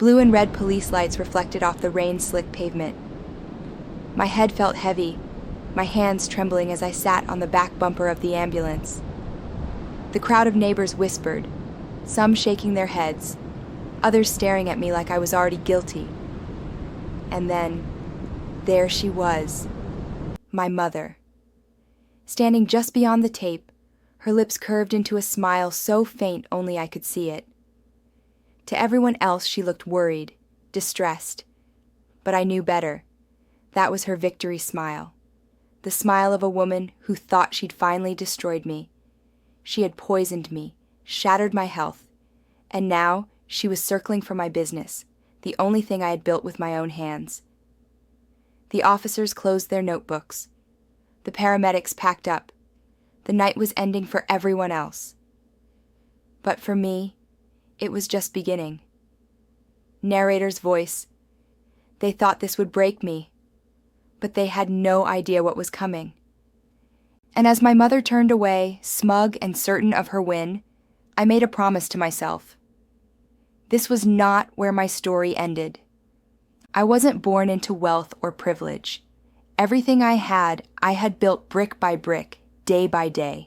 Blue and red police lights reflected off the rain-slick pavement. My head felt heavy, my hands trembling as I sat on the back bumper of the ambulance. The crowd of neighbors whispered, some shaking their heads, others staring at me like I was already guilty. And then, there she was, my mother. Standing just beyond the tape, her lips curved into a smile so faint only I could see it. To everyone else she looked worried, distressed. But I knew better. That was her victory smile. The smile of a woman who thought she'd finally destroyed me. She had poisoned me, shattered my health, and now she was circling for my business, the only thing I had built with my own hands. The officers closed their notebooks. The paramedics packed up. The night was ending for everyone else. But for me, it was just beginning. Narrator's voice. They thought this would break me, but they had no idea what was coming. And as my mother turned away, smug and certain of her win, I made a promise to myself. This was not where my story ended. I wasn't born into wealth or privilege. Everything I had built brick by brick, day by day.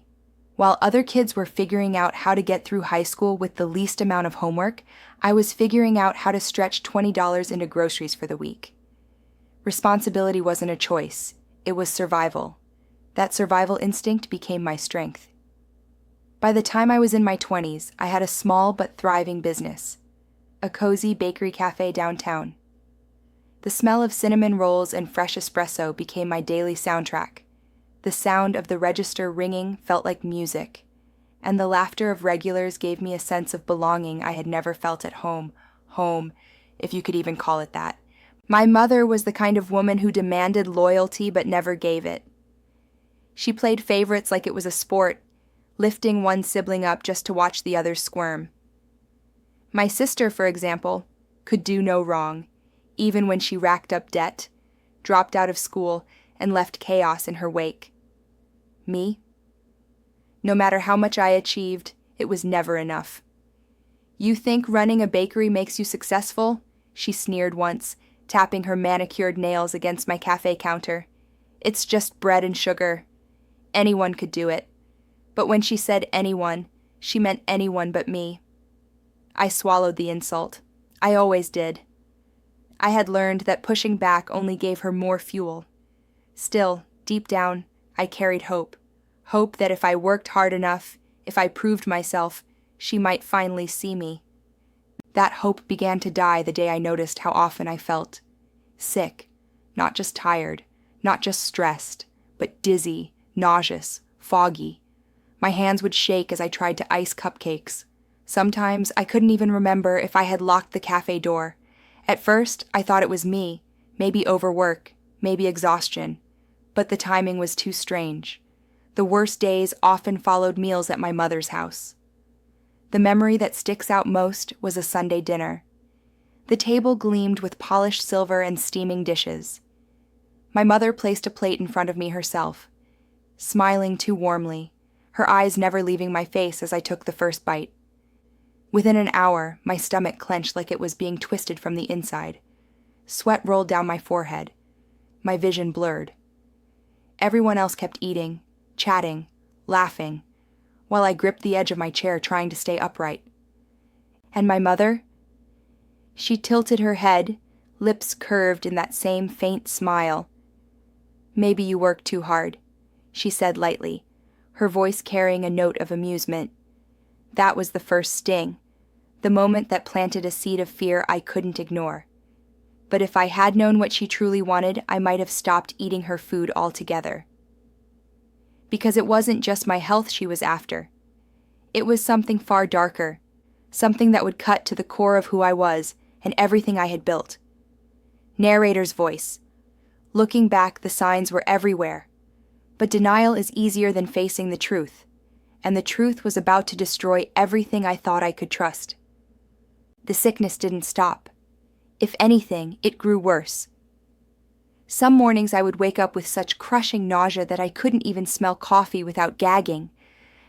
While other kids were figuring out how to get through high school with the least amount of homework, I was figuring out how to stretch $20 into groceries for the week. Responsibility wasn't a choice, it was survival. That survival instinct became my strength. By the time I was in my 20s, I had a small but thriving business, a cozy bakery cafe downtown. The smell of cinnamon rolls and fresh espresso became my daily soundtrack. The sound of the register ringing felt like music, and the laughter of regulars gave me a sense of belonging I had never felt at home, if you could even call it that. My mother was the kind of woman who demanded loyalty but never gave it. She played favorites like it was a sport, lifting one sibling up just to watch the others squirm. My sister, for example, could do no wrong, even when she racked up debt, dropped out of school, and left chaos in her wake. Me? No matter how much I achieved, it was never enough. You think running a bakery makes you successful? She sneered once, tapping her manicured nails against my cafe counter. It's just bread and sugar. Anyone could do it. But when she said anyone, she meant anyone but me. I swallowed the insult. I always did. I had learned that pushing back only gave her more fuel. Still, deep down, I carried hope. Hope that if I worked hard enough, if I proved myself, she might finally see me. That hope began to die the day I noticed how often I felt. Sick, not just tired, not just stressed, but dizzy, nauseous, foggy. My hands would shake as I tried to ice cupcakes. Sometimes I couldn't even remember if I had locked the cafe door. At first, I thought it was me, maybe overwork, maybe exhaustion. But the timing was too strange. The worst days often followed meals at my mother's house. The memory that sticks out most was a Sunday dinner. The table gleamed with polished silver and steaming dishes. My mother placed a plate in front of me herself, smiling too warmly, her eyes never leaving my face as I took the first bite. Within an hour, my stomach clenched like it was being twisted from the inside. Sweat rolled down my forehead. My vision blurred. Everyone else kept eating, chatting, laughing, while I gripped the edge of my chair trying to stay upright. And my mother? She tilted her head, lips curved in that same faint smile. "Maybe you work too hard," she said lightly, her voice carrying a note of amusement. That was the first sting, the moment that planted a seed of fear I couldn't ignore. But if I had known what she truly wanted, I might have stopped eating her food altogether. Because it wasn't just my health she was after. It was something far darker, something that would cut to the core of who I was and everything I had built. Narrator's voice. Looking back, the signs were everywhere. But denial is easier than facing the truth, and the truth was about to destroy everything I thought I could trust. The sickness didn't stop. If anything, it grew worse. Some mornings I would wake up with such crushing nausea that I couldn't even smell coffee without gagging,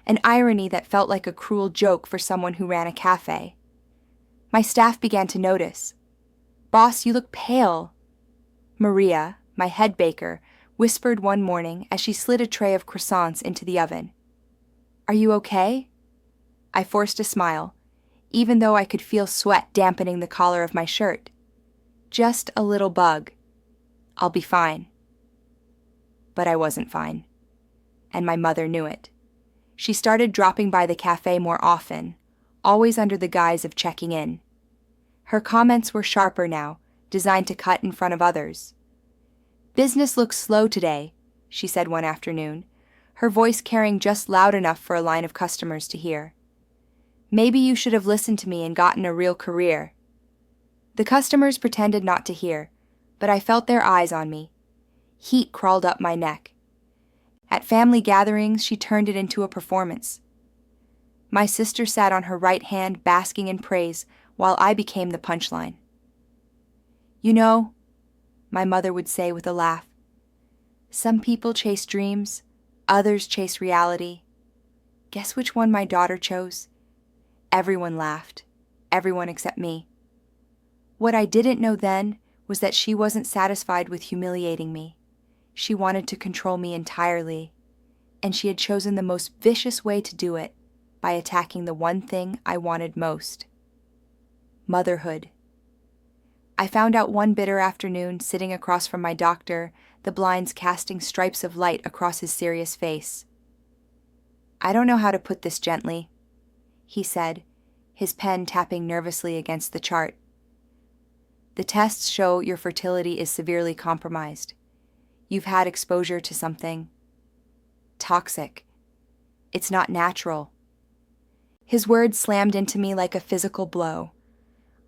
an irony that felt like a cruel joke for someone who ran a cafe. My staff began to notice. "Boss, you look pale." Maria, my head baker, whispered one morning as she slid a tray of croissants into the oven. "Are you okay?" I forced a smile, even though I could feel sweat dampening the collar of my shirt. "Just a little bug. I'll be fine." But I wasn't fine, and my mother knew it. She started dropping by the cafe more often, always under the guise of checking in. Her comments were sharper now, designed to cut in front of others. "Business looks slow today," she said one afternoon, her voice carrying just loud enough for a line of customers to hear. "Maybe you should have listened to me and gotten a real career." The customers pretended not to hear, but I felt their eyes on me. Heat crawled up my neck. At family gatherings, she turned it into a performance. My sister sat on her right hand basking in praise while I became the punchline. "You know," my mother would say with a laugh, "some people chase dreams, others chase reality. Guess which one my daughter chose?" Everyone laughed, everyone except me. What I didn't know then was that she wasn't satisfied with humiliating me. She wanted to control me entirely, and she had chosen the most vicious way to do it, by attacking the one thing I wanted most: motherhood. I found out one bitter afternoon, sitting across from my doctor, the blinds casting stripes of light across his serious face. "I don't know how to put this gently," he said, his pen tapping nervously against the chart. "The tests show your fertility is severely compromised. You've had exposure to something toxic. It's not natural." His words slammed into me like a physical blow.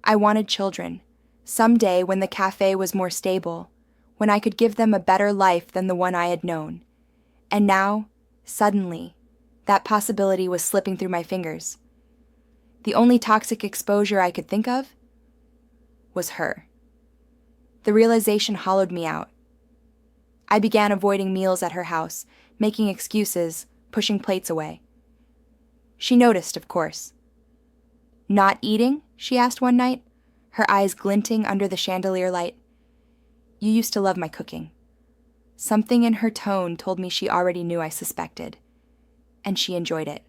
I wanted children, someday when the cafe was more stable, when I could give them a better life than the one I had known. And now, suddenly, that possibility was slipping through my fingers. The only toxic exposure I could think of was her. The realization hollowed me out. I began avoiding meals at her house, making excuses, pushing plates away. She noticed, of course. "Not eating?" she asked one night, her eyes glinting under the chandelier light. "You used to love my cooking." Something in her tone told me she already knew I suspected, and she enjoyed it.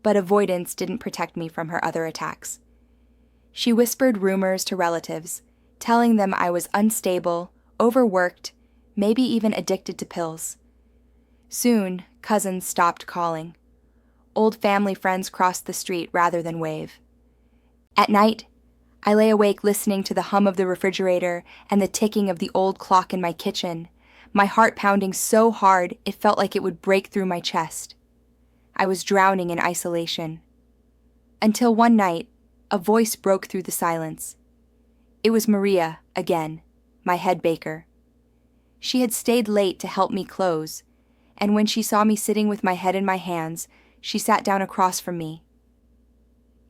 But avoidance didn't protect me from her other attacks. She whispered rumors to relatives, telling them I was unstable, overworked, maybe even addicted to pills. Soon, cousins stopped calling. Old family friends crossed the street rather than wave. At night, I lay awake listening to the hum of the refrigerator and the ticking of the old clock in my kitchen, my heart pounding so hard it felt like it would break through my chest. I was drowning in isolation. Until one night, a voice broke through the silence. It was Maria, again, my head baker. She had stayed late to help me close, and when she saw me sitting with my head in my hands, she sat down across from me.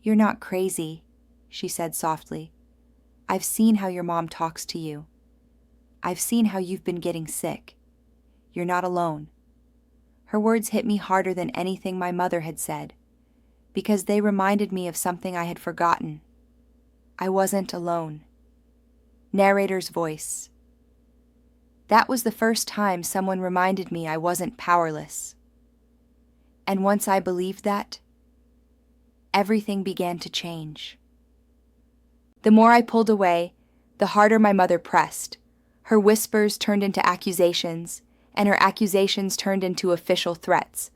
"You're not crazy," she said softly. "I've seen how your mom talks to you. I've seen how you've been getting sick. You're not alone." Her words hit me harder than anything my mother had said, because they reminded me of something I had forgotten. I wasn't alone. Narrator's voice. That was the first time someone reminded me I wasn't powerless. And once I believed that, everything began to change. The more I pulled away, the harder my mother pressed. Her whispers turned into accusations, and her accusations turned into official threats.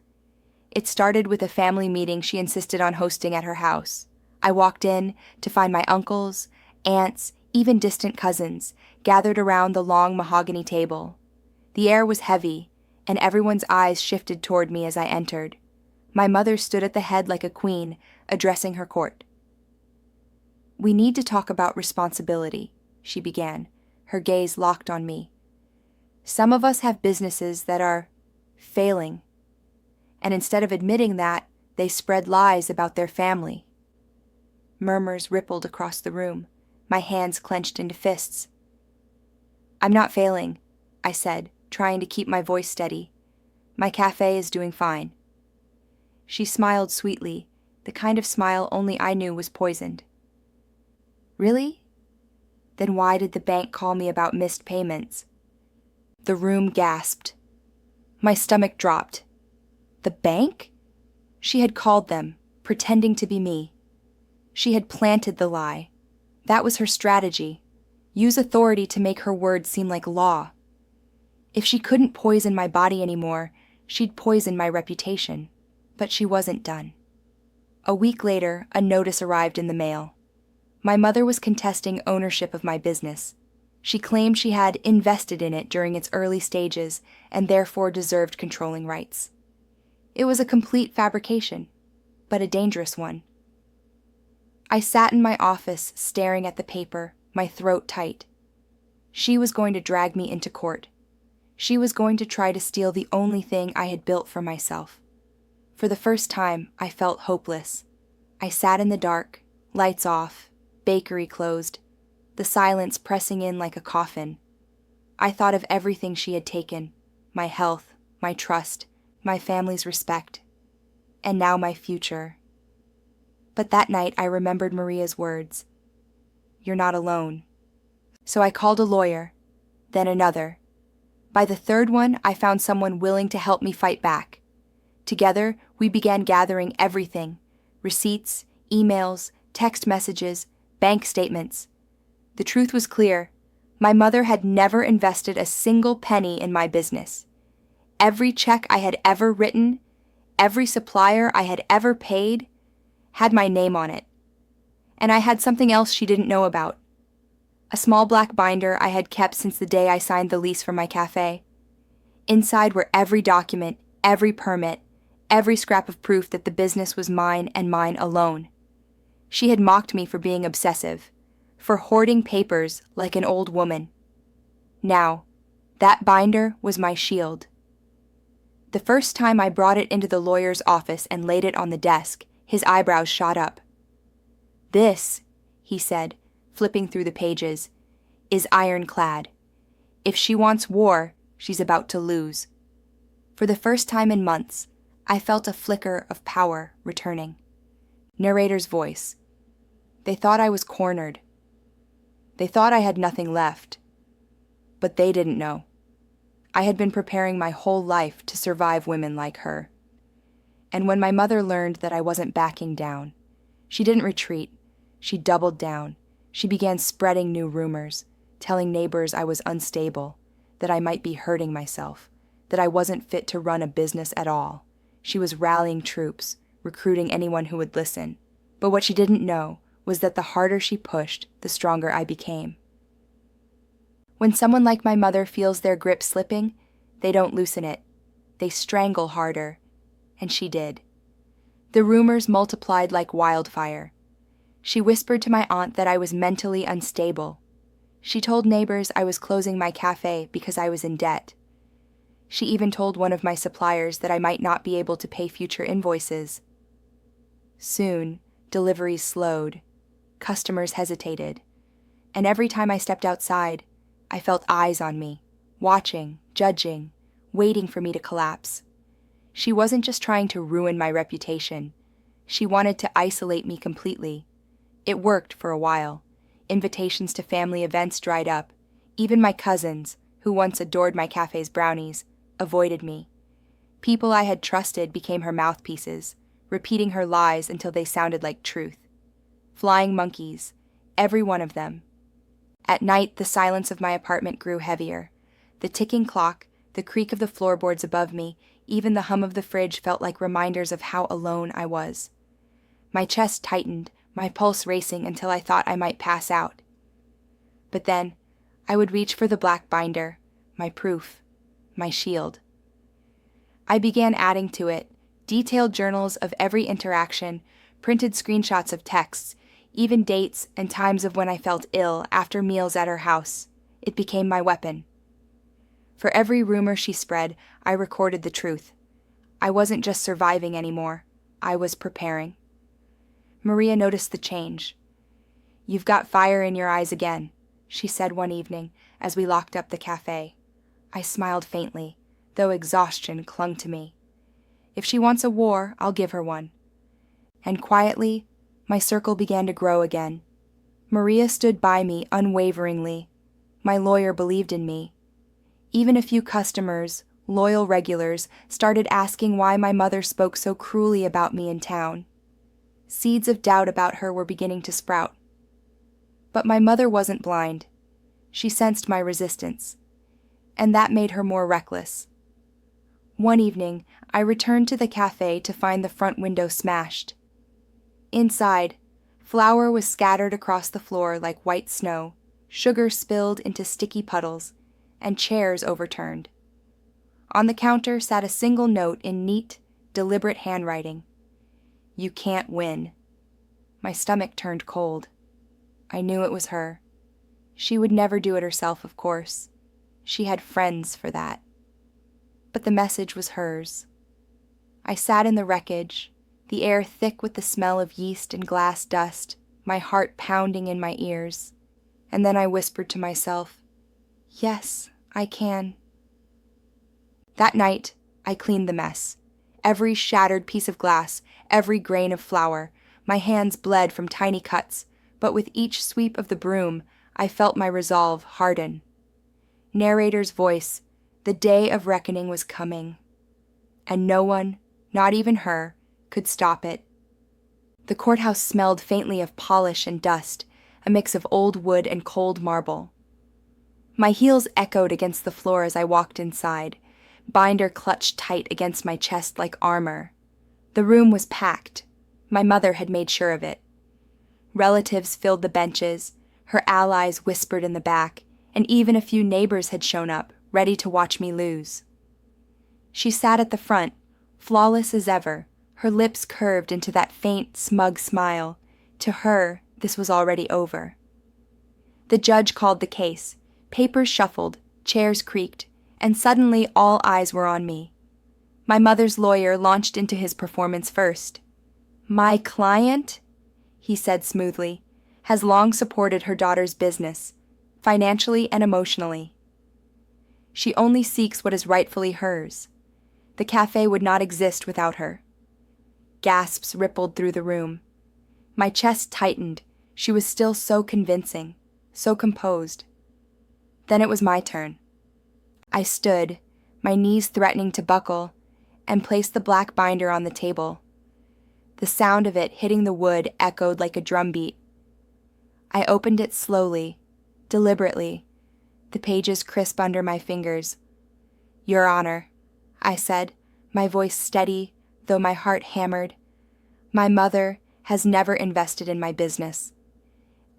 It started with a family meeting she insisted on hosting at her house. I walked in to find my uncles, aunts, even distant cousins, gathered around the long mahogany table. The air was heavy, and everyone's eyes shifted toward me as I entered. My mother stood at the head like a queen, addressing her court. "We need to talk about responsibility," she began, her gaze locked on me. "Some of us have businesses that are failing, and instead of admitting that, they spread lies about their family." Murmurs rippled across the room, my hands clenched into fists. "I'm not failing," I said, trying to keep my voice steady. "My cafe is doing fine." She smiled sweetly, the kind of smile only I knew was poisoned. Really? Then why did the bank call me about missed payments? The room gasped. My stomach dropped. The bank? She had called them, pretending to be me. She had planted the lie. That was her strategy. Use authority to make her words seem like law. If she couldn't poison my body anymore, she'd poison my reputation. But she wasn't done. A week later, a notice arrived in the mail. My mother was contesting ownership of my business. She claimed she had invested in it during its early stages and therefore deserved controlling rights. It was a complete fabrication, but a dangerous one. I sat in my office staring at the paper, my throat tight. She was going to drag me into court. She was going to try to steal the only thing I had built for myself. For the first time, I felt hopeless. I sat in the dark, lights off, bakery closed, the silence pressing in like a coffin. I thought of everything she had taken, my health, my trust, my family's respect, and now my future. But that night I remembered Maria's words. You're not alone. So I called a lawyer, then another. By the third one, I found someone willing to help me fight back. Together, we began gathering everything: receipts, emails, text messages, bank statements. The truth was clear. My mother had never invested a single penny in my business. Every check I had ever written, every supplier I had ever paid, had my name on it. And I had something else she didn't know about. A small black binder I had kept since the day I signed the lease for my cafe. Inside were every document, every permit, every scrap of proof that the business was mine and mine alone. She had mocked me for being obsessive, for hoarding papers like an old woman. Now, that binder was my shield. The first time I brought it into the lawyer's office and laid it on the desk, his eyebrows shot up. This, he said, flipping through the pages, is ironclad. If she wants war, she's about to lose. For the first time in months, I felt a flicker of power returning. Narrator's voice. They thought I was cornered. They thought I had nothing left. But they didn't know. I had been preparing my whole life to survive women like her. And when my mother learned that I wasn't backing down, she didn't retreat. She doubled down. She began spreading new rumors, telling neighbors I was unstable, that I might be hurting myself, that I wasn't fit to run a business at all. She was rallying troops, recruiting anyone who would listen. But what she didn't know was that the harder she pushed, the stronger I became. When someone like my mother feels their grip slipping, they don't loosen it. They strangle harder. And she did. The rumors multiplied like wildfire. She whispered to my aunt that I was mentally unstable. She told neighbors I was closing my cafe because I was in debt. She even told one of my suppliers that I might not be able to pay future invoices. Soon, deliveries slowed. Customers hesitated. And every time I stepped outside, I felt eyes on me, watching, judging, waiting for me to collapse. She wasn't just trying to ruin my reputation. She wanted to isolate me completely. It worked for a while. Invitations to family events dried up. Even my cousins, who once adored my cafe's brownies, avoided me. People I had trusted became her mouthpieces, repeating her lies until they sounded like truth. Flying monkeys, every one of them. At night, the silence of my apartment grew heavier. The ticking clock, the creak of the floorboards above me, even the hum of the fridge felt like reminders of how alone I was. My chest tightened, my pulse racing until I thought I might pass out. But then, I would reach for the black binder, my proof, my shield. I began adding to it, detailed journals of every interaction, printed screenshots of texts, even dates and times of when I felt ill after meals at her house. It became my weapon. For every rumor she spread, I recorded the truth. I wasn't just surviving anymore. I was preparing. Maria noticed the change. "You've got fire in your eyes again," she said one evening as we locked up the cafe. I smiled faintly, though exhaustion clung to me. If she wants a war, I'll give her one. And quietly, my circle began to grow again. Maria stood by me unwaveringly. My lawyer believed in me. Even a few customers, loyal regulars, started asking why my mother spoke so cruelly about me in town. Seeds of doubt about her were beginning to sprout. But my mother wasn't blind. She sensed my resistance, and that made her more reckless. One evening, I returned to the cafe to find the front window smashed. Inside, flour was scattered across the floor like white snow, sugar spilled into sticky puddles, and chairs overturned. On the counter sat a single note in neat, deliberate handwriting. "You can't win." My stomach turned cold. I knew it was her. She would never do it herself, of course. She had friends for that. But the message was hers. I sat in the wreckage, the air thick with the smell of yeast and glass dust, my heart pounding in my ears. And then I whispered to myself, "Yes, I can." That night, I cleaned the mess. Every shattered piece of glass, every grain of flour. My hands bled from tiny cuts, but with each sweep of the broom, I felt my resolve harden. Narrator's voice, the day of reckoning was coming. And no one, not even her, could stop it. The courthouse smelled faintly of polish and dust, a mix of old wood and cold marble. My heels echoed against the floor as I walked inside, binder clutched tight against my chest like armor. The room was packed. My mother had made sure of it. Relatives filled the benches, her allies whispered in the back, and even a few neighbors had shown up, ready to watch me lose. She sat at the front, flawless as ever, her lips curved into that faint, smug smile. To her, this was already over. The judge called the case. Papers shuffled, chairs creaked, and suddenly all eyes were on me. My mother's lawyer launched into his performance first. "My client," he said smoothly, "has long supported her daughter's business, financially and emotionally. She only seeks what is rightfully hers. The cafe would not exist without her." Gasps rippled through the room. My chest tightened. She was still so convincing, so composed. Then it was my turn. I stood, my knees threatening to buckle, and placed the black binder on the table. The sound of it hitting the wood echoed like a drumbeat. I opened it slowly, deliberately, the pages crisp under my fingers. "Your Honor," I said, my voice steady, though my heart hammered. "My mother has never invested in my business.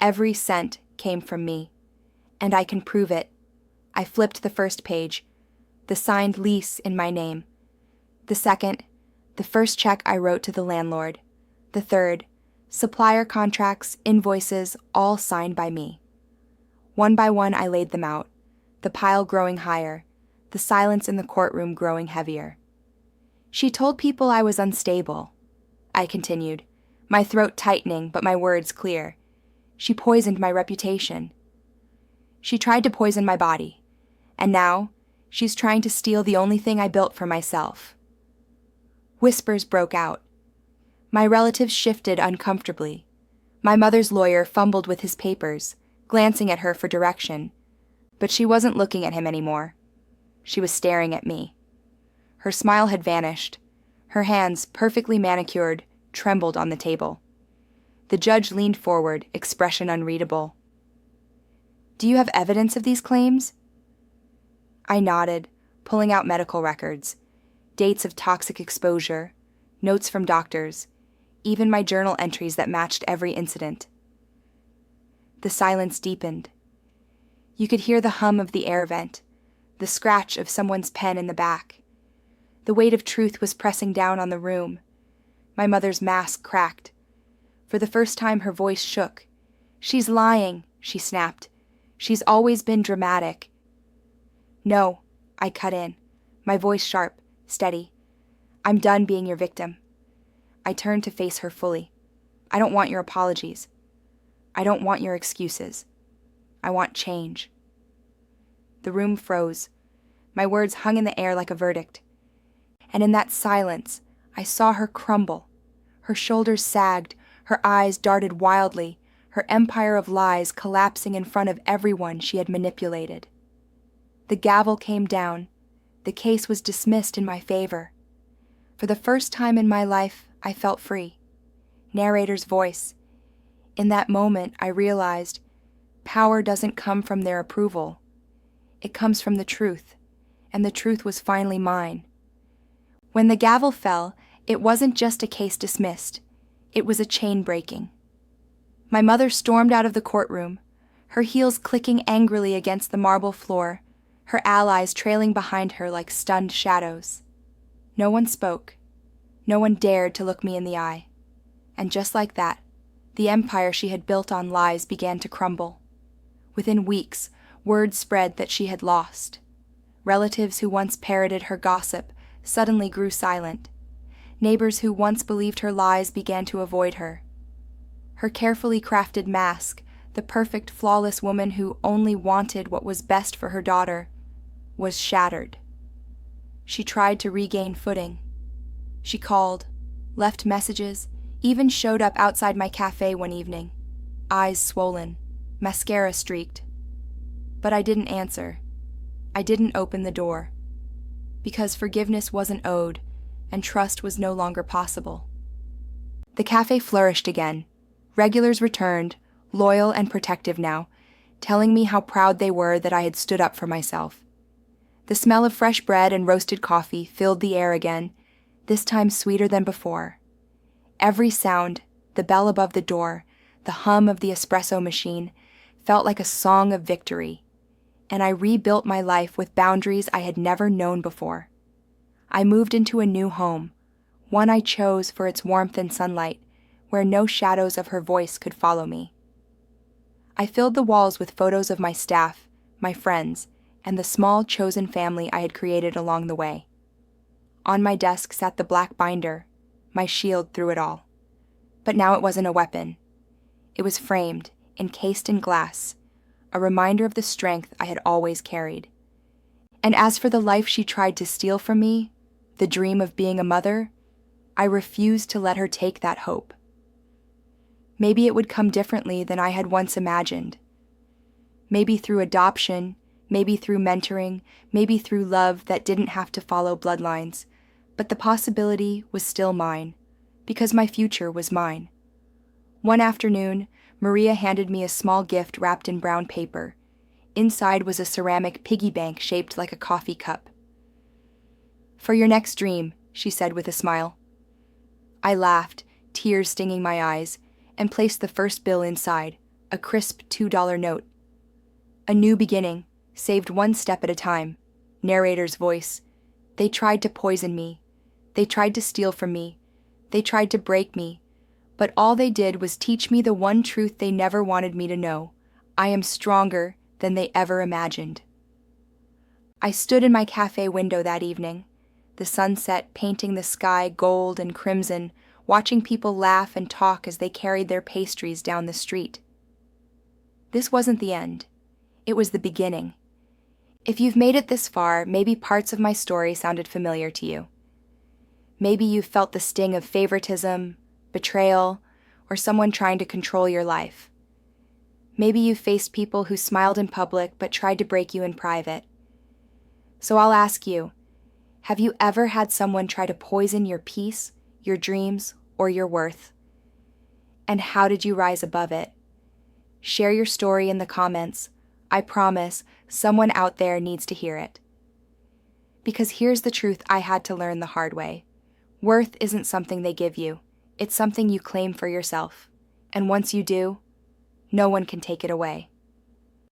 Every cent came from me, and I can prove it." I flipped the first page, the signed lease in my name. The second, the first check I wrote to the landlord. The third, supplier contracts, invoices, all signed by me. One by one I laid them out, the pile growing higher, the silence in the courtroom growing heavier. "She told people I was unstable," I continued, my throat tightening but my words clear. "She poisoned my reputation. She tried to poison my body, and now she's trying to steal the only thing I built for myself." Whispers broke out. My relatives shifted uncomfortably. My mother's lawyer fumbled with his papers, glancing at her for direction, but she wasn't looking at him anymore. She was staring at me. Her smile had vanished. Her hands, perfectly manicured, trembled on the table. The judge leaned forward, expression unreadable. "Do you have evidence of these claims?" I nodded, pulling out medical records, dates of toxic exposure, notes from doctors, even my journal entries that matched every incident. The silence deepened. You could hear the hum of the air vent, the scratch of someone's pen in the back. The weight of truth was pressing down on the room. My mother's mask cracked. For the first time her voice shook. "She's lying," she snapped. "She's always been dramatic." "No," I cut in, my voice sharp, steady. "I'm done being your victim." I turned to face her fully. "I don't want your apologies. I don't want your excuses. I want change." The room froze. My words hung in the air like a verdict. And in that silence, I saw her crumble. Her shoulders sagged, her eyes darted wildly, her empire of lies collapsing in front of everyone she had manipulated. The gavel came down. The case was dismissed in my favor. For the first time in my life, I felt free. Narrator's voice. In that moment, I realized power doesn't come from their approval. It comes from the truth, and the truth was finally mine. When the gavel fell, it wasn't just a case dismissed. It was a chain breaking. My mother stormed out of the courtroom, her heels clicking angrily against the marble floor, her allies trailing behind her like stunned shadows. No one spoke. No one dared to look me in the eye. And just like that, the empire she had built on lies began to crumble. Within weeks, word spread that she had lost. Relatives who once parroted her gossip suddenly grew silent. Neighbors who once believed her lies began to avoid her. Her carefully crafted mask, the perfect, flawless woman who only wanted what was best for her daughter, was shattered. She tried to regain footing. She called, left messages, even showed up outside my cafe one evening, eyes swollen, mascara streaked. But I didn't answer. I didn't open the door. Because forgiveness wasn't owed, and trust was no longer possible. The cafe flourished again. Regulars returned, loyal and protective now, telling me how proud they were that I had stood up for myself. The smell of fresh bread and roasted coffee filled the air again, this time sweeter than before. Every sound, the bell above the door, the hum of the espresso machine, felt like a song of victory, and I rebuilt my life with boundaries I had never known before. I moved into a new home, one I chose for its warmth and sunlight, where no shadows of her voice could follow me. I filled the walls with photos of my staff, my friends, and the small chosen family I had created along the way. On my desk sat the black binder, my shield through it all. But now it wasn't a weapon. It was framed, encased in glass, a reminder of the strength I had always carried. And as for the life she tried to steal from me, the dream of being a mother, I refused to let her take that hope. Maybe it would come differently than I had once imagined. Maybe through adoption, maybe through mentoring, maybe through love that didn't have to follow bloodlines, but the possibility was still mine, because my future was mine. One afternoon, Maria handed me a small gift wrapped in brown paper. Inside was a ceramic piggy bank shaped like a coffee cup. "For your next dream," she said with a smile. I laughed, tears stinging my eyes, and placed the first bill inside, a crisp $2 note. A new beginning, saved one step at a time. Narrator's voice. They tried to poison me. They tried to steal from me. They tried to break me. But all they did was teach me the one truth they never wanted me to know. I am stronger than they ever imagined. I stood in my cafe window that evening, the sunset painting the sky gold and crimson, watching people laugh and talk as they carried their pastries down the street. This wasn't the end. It was the beginning. If you've made it this far, maybe parts of my story sounded familiar to you. Maybe you've felt the sting of favoritism, betrayal, or someone trying to control your life. Maybe you've faced people who smiled in public but tried to break you in private. So I'll ask you, have you ever had someone try to poison your peace, your dreams, or your worth? And how did you rise above it? Share your story in the comments. I promise someone out there needs to hear it. Because here's the truth I had to learn the hard way. Worth isn't something they give you. It's something you claim for yourself. And once you do, no one can take it away.